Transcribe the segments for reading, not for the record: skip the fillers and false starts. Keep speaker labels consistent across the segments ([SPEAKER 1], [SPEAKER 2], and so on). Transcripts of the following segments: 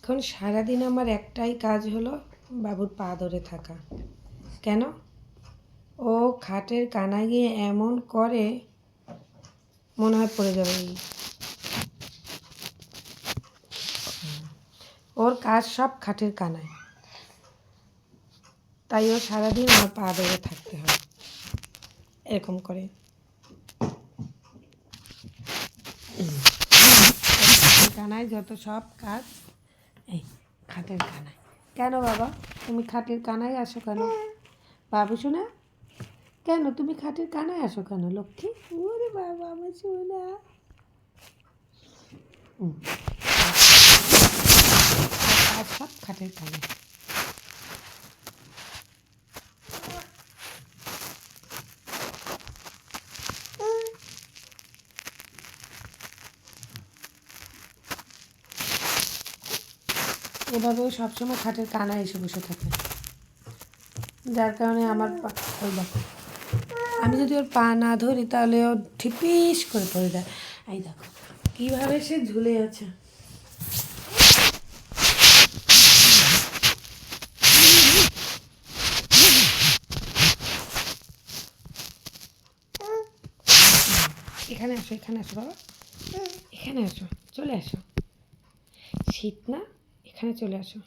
[SPEAKER 1] এখন সারাদিন আমার একটাই কাজ হলো বাবুর পা ধরে থাকা। কেন? ও খাটের কানায় গিয়ে এমন করে মনে হয় পড়ে যাবে। ওর কাজ সব খাটের কানায়, তাই ও সারাদিন আমার পা ধরে থাকতে হয় এরকম করে। কানায় যত সব কাজ এই খাটের কানায়। কেন বাবা তুমি খাটের কানায় আসো কেন? বাবু শোনা, কেন তুমি খাটের কানায় আসো কেন লক্ষ্মী? ওরে বাবা আমার শোনা, কাজ সব খাটের কানায়। এভাবেও সবসময় খাটের কানায় এসে বসে থাকে, যার কারণে আমার পা, ওই দেখো আমি যদি ওর পা না ধরি তাহলে ও ঠিপিস করে পড়ে যায়। এই দেখো কীভাবে সে ঝুলে আছে। এখানে আসো, এখানে আসো বাবা, এখানে আসো, চলে আসো। শীত না, এখানে চলে আসো।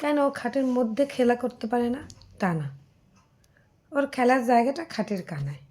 [SPEAKER 1] কেন ও খাটের মধ্যে খেলা করতে পারে না? তা না, ওর খেলার জায়গাটা খাটের কানায়।